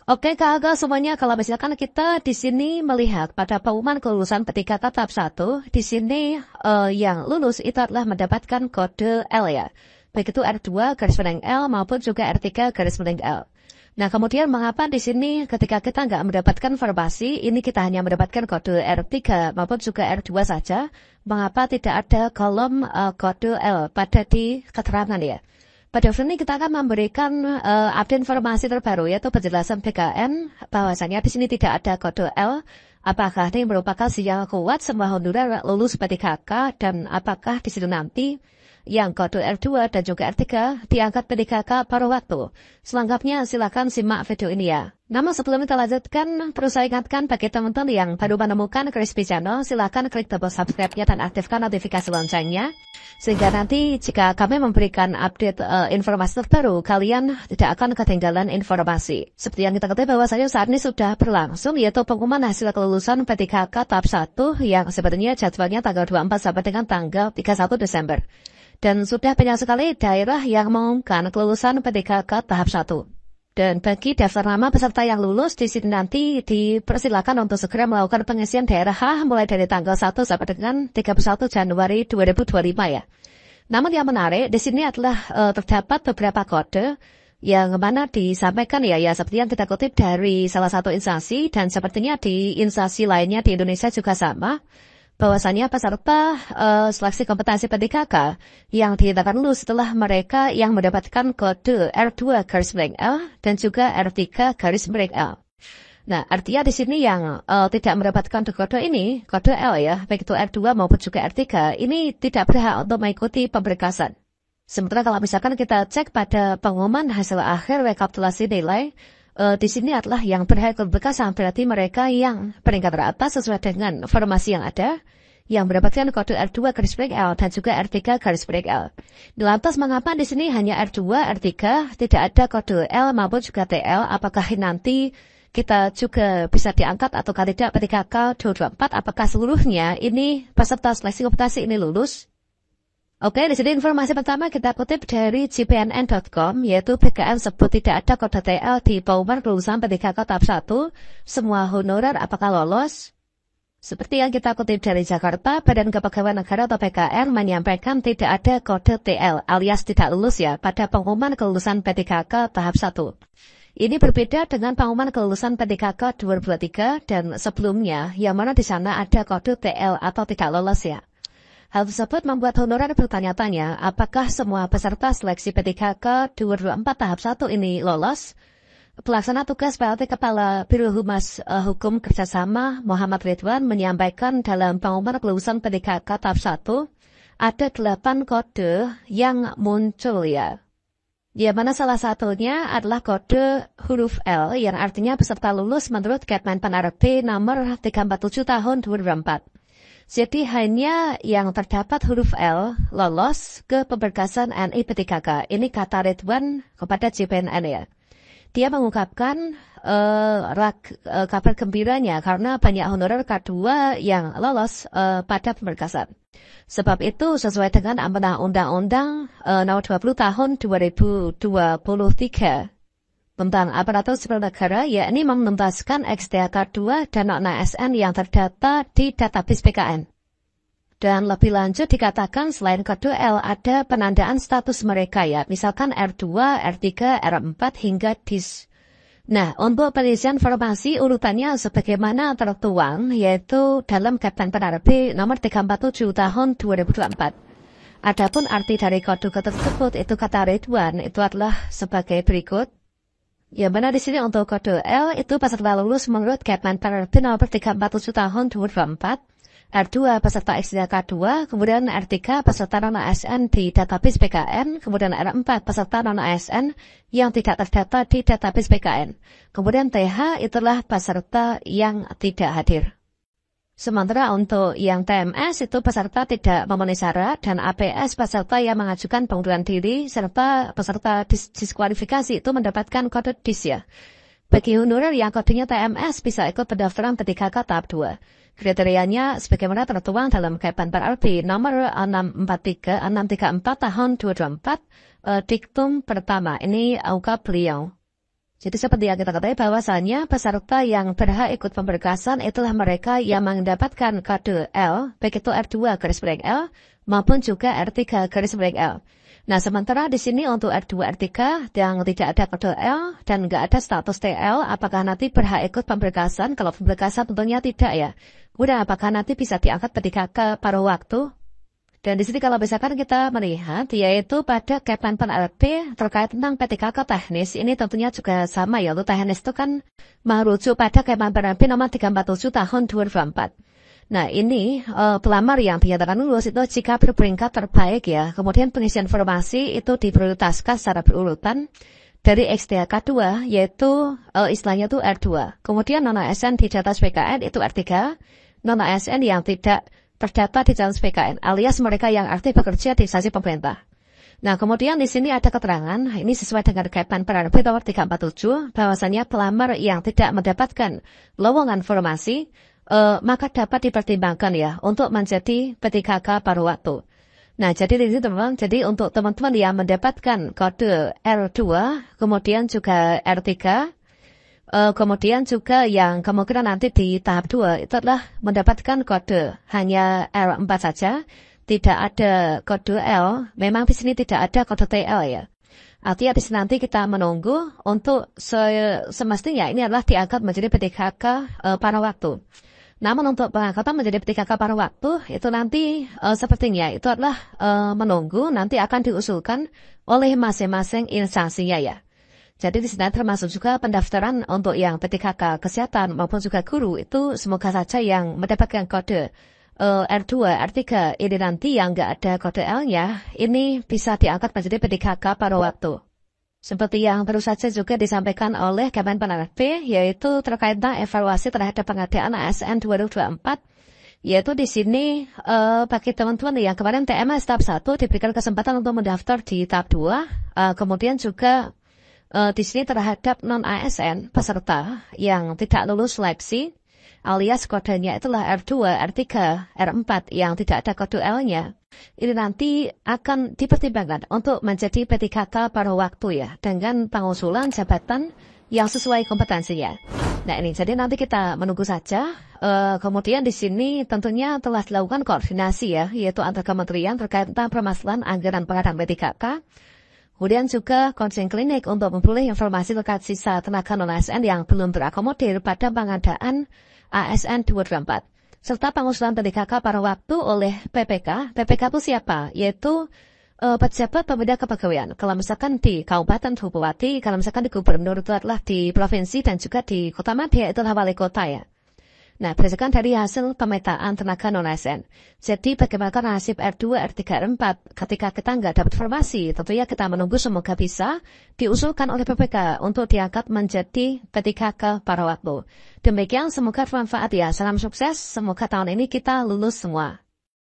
Oke Kak Aga semuanya, kalau misalkan kita di sini melihat pada pengumuman kelulusan ketika tahap 1, di sini yang lulus itu adalah mendapatkan kode L ya. Baik itu R2 garis miring L maupun juga R3 garis miring L. Nah kemudian mengapa di sini ketika kita nggak mendapatkan verbasi, ini kita hanya mendapatkan kode R3 maupun juga R2 saja, mengapa tidak ada kolom kode L pada di keterangan ya? Pada video ini kita akan memberikan update informasi terbaru yaitu penjelasan BKN bahwasanya di sini tidak ada kode L. Apakah ini merupakan sinyal kuat semua honorer lulus PTKK dan apakah di situ nanti yang kode R2 dan juga R3 diangkat PTKK paruh waktu. Selengkapnya silakan simak video ini ya. Namun sebelum kita lanjutkan, perlu saya ingatkan bagi teman-teman yang baru menemukan Crispy Channel, silakan klik tombol subscribe-nya dan aktifkan notifikasi loncengnya. Sehingga nanti jika kami memberikan update informasi terbaru, kalian tidak akan ketinggalan informasi. Seperti yang kita ketahui bahwasanya saat ini sudah berlangsung, yaitu pengumuman hasil kelulusan PTKK tahap 1 yang sebenarnya jadwalnya tanggal 24 sampai dengan tanggal 31 Desember. Dan sudah banyak sekali daerah yang mengumumkan kelulusan PTKK tahap 1. Dan bagi daftar nama peserta yang lulus di sini nanti dipersilakan untuk segera melakukan pengisian daerah H mulai dari tanggal 1 sampai dengan 31 Januari 2025 ya. Namun yang menarik di sini adalah terdapat beberapa kode yang mana disampaikan ya seperti yang kita kutip dari salah satu instansi dan sepertinya di instansi lainnya di Indonesia juga sama. Bahwasanya peserta seleksi kompetensi PTKK yang dinyatakan lulus setelah mereka yang mendapatkan kode R2 garis miring L dan juga R3 garis miring L. Nah, artinya di sini yang tidak mendapatkan kode ini, kode L ya, baik itu R2 maupun juga R3, ini tidak berhak untuk mengikuti pemberkasan. Sementara kalau misalkan kita cek pada pengumuman hasil akhir rekapitulasi nilai, di sini adalah yang berhak pemberkasan berarti mereka yang peringkat teratas sesuai dengan formasi yang ada, yang mendapatkan kode R2 garis miring L dan juga R3 garis miring L. Lantas mengapa di sini hanya R2, R3, tidak ada kode L maupun juga TL? Apakah nanti kita juga bisa diangkat atau tidak PTKK 2024? Apakah seluruhnya ini peserta seleksi kompetensi ini lulus? Oke, di sini informasi pertama kita kutip dari cpnn.com, yaitu BKN sebut tidak ada kode TL di pengumuman kelulusan PTKK tahap 1. Semua honorer apakah lolos? Seperti yang kita kutip dari Jakarta, Badan Kepegawaian Negara atau BKN menyampaikan tidak ada kode TL alias tidak lulus ya pada pengumuman kelulusan PTKK tahap 1. Ini berbeda dengan pengumuman kelulusan PTKK 2023 dan sebelumnya, yang mana di sana ada kode TL atau tidak lolos ya. Hal tersebut membuat honorer bertanya-tanya apakah semua peserta seleksi PTKK 2024 tahap 1 ini lolos. Pelaksana tugas PLT Kepala Biro Humas Hukum Kerjasama Muhammad Ridwan menyampaikan dalam pengumuman kelulusan PTKK tahap 1 ada 8 kode yang muncul ya. Yang mana salah satunya adalah kode huruf L yang artinya peserta lulus menurut Kemenpan-RB nomor 347 tahun 2024. Jadi hanya yang terdapat huruf L lolos ke pemberkasan NI PTKK. Ini kata Ridwan kepada JPNN ya. Dia mengungkapkan kabar gembiranya karena banyak honorer K2 yang lolos pada pemberkasan. Sebab itu sesuai dengan amanah Undang-Undang nomor 20 tahun 2023 tentang aparatur sipil negara, yakni menuntaskan XDK 2 dan non-ASN yang terdata di database BKN. Dan lebih lanjut dikatakan selain kode L ada penandaan status mereka ya, misalkan R2, R3, R4 hingga DIS. Nah, untuk penelitian formasi urutannya sebagaimana tertuang, yaitu dalam Kemenpan-RB nomor 347 tahun 2024. Adapun arti dari kode tersebut itu kata Ridwan itu adalah sebagai berikut. Yang mana di sini untuk kode L itu peserta lulus menurut Kemenpan-RB nomor 347 tahun 2024, R2 peserta XDK 2, kemudian R3 peserta non-ASN di database BKN, kemudian R4 peserta non-ASN yang tidak terdata di database BKN. Kemudian TH itulah peserta yang tidak hadir. Sementara untuk yang TMS itu peserta tidak memenuhi syarat dan APS peserta yang mengajukan pengunduran diri serta peserta diskualifikasi itu mendapatkan kode DIS ya. Bagi honorer yang kodenya TMS bisa ikut pendaftaran PTKK tahap 2. Kriterianya sebagaimana tertuang dalam Kemenpan-RB nomor 634 tahun 2024 diktum pertama. Ini ungkap beliau. Jadi seperti yang kita ketahui bahwasannya peserta yang berhak ikut pemberkasan itulah mereka yang mendapatkan kode L, baik itu R2 garis miring L maupun juga R3 garis miring L. Nah, sementara di sini untuk R2, R3 yang tidak ada kode L dan nggak ada status TL, apakah nanti berhak ikut pemberkasan? Kalau pemberkasan tentunya tidak ya. Udah, apakah nanti bisa diangkat ketika ke paruh waktu? Dan di sini kalau misalkan kita melihat, yaitu pada Kemenpan RP terkait tentang PTKK teknis, ini tentunya juga sama ya. Untuk teknis itu kan merujuk pada Kemenpan RP nomor 347 tahun 2004. Nah ini pelamar yang dinyatakan lulus itu jika berperingkat terbaik ya. Kemudian pengisian informasi itu diprioritaskan secara berurutan dari XDK 2 yaitu istilahnya itu R2. Kemudian non-ASN di data PKN itu R3. Non-ASN yang tidak terdata di dalam PKN alias mereka yang aktif bekerja di instansi pemerintah. Nah, kemudian di sini ada keterangan, ini sesuai dengan Kemenpan RP nomor 347, bahwasannya pelamar yang tidak mendapatkan lowongan formasi, maka dapat dipertimbangkan ya untuk menjadi PTKK paruh waktu. Nah, jadi di sini teman-teman, jadi untuk teman-teman yang mendapatkan kode R2, kemudian juga R3, kemudian juga yang kemungkinan nanti di tahap 2 itu adalah mendapatkan kode hanya R4 saja, tidak ada kode L. Memang di sini tidak ada kode TL ya. Artinya di sini nanti kita menunggu untuk semestinya ini adalah diangkat menjadi PTKK paruh waktu. Namun untuk pengangkatan menjadi PTKK paruh waktu itu nanti sepertinya itu adalah menunggu nanti akan diusulkan oleh masing-masing instansinya ya. Jadi di sini termasuk juga pendaftaran untuk yang PTKK kesehatan maupun juga guru itu semoga saja yang mendapatkan kode R2, R3 ini nanti yang nggak ada kode L-nya ini bisa diangkat menjadi PTKK paruh waktu. Seperti yang baru saja juga disampaikan oleh Kemenpan RP yaitu terkait dengan evaluasi terhadap pengadaan ASN 2024. Yaitu di sini bagi teman-teman yang kemarin TMS tahap 1 diberikan kesempatan untuk mendaftar di tahap 2, kemudian juga di sini terhadap non-ASN peserta yang tidak lulus seleksi alias kodenya itulah R2, R3, R4 yang tidak ada kode L-nya. Ini nanti akan dipertimbangkan untuk menjadi PTKK paruh waktu ya dengan pengusulan jabatan yang sesuai kompetensinya. Nah ini jadi nanti kita menunggu saja. Kemudian di sini tentunya telah dilakukan koordinasi ya yaitu antar kementerian terkait tentang permasalahan anggaran pengadaan PTKK. Kemudian juga counseling klinik untuk memperoleh informasi terkait sisa tenaga non-ASN yang belum terakomodir pada pengadaan ASN 2024. Serta pengusulan PTKK paruh waktu oleh PPK. PPK itu siapa? Yaitu pejabat pembeda kepegawaian. Kalau misalkan di Kabupaten Bupati, kalau misalkan di Gubernur itu adalah di Provinsi dan juga di Kota Madya itu adalah Wali Kota ya. Nah, berdasarkan dari hasil pemetaan tenaga non-ASN. Jadi bagaimana nasib R2, R3, R4 ketika kita nggak dapat informasi? Tentunya kita menunggu semoga bisa diusulkan oleh PPK untuk diangkat menjadi PTKK paruh waktu. Demikian semoga bermanfaat ya. Salam sukses. Semoga tahun ini kita lulus semua.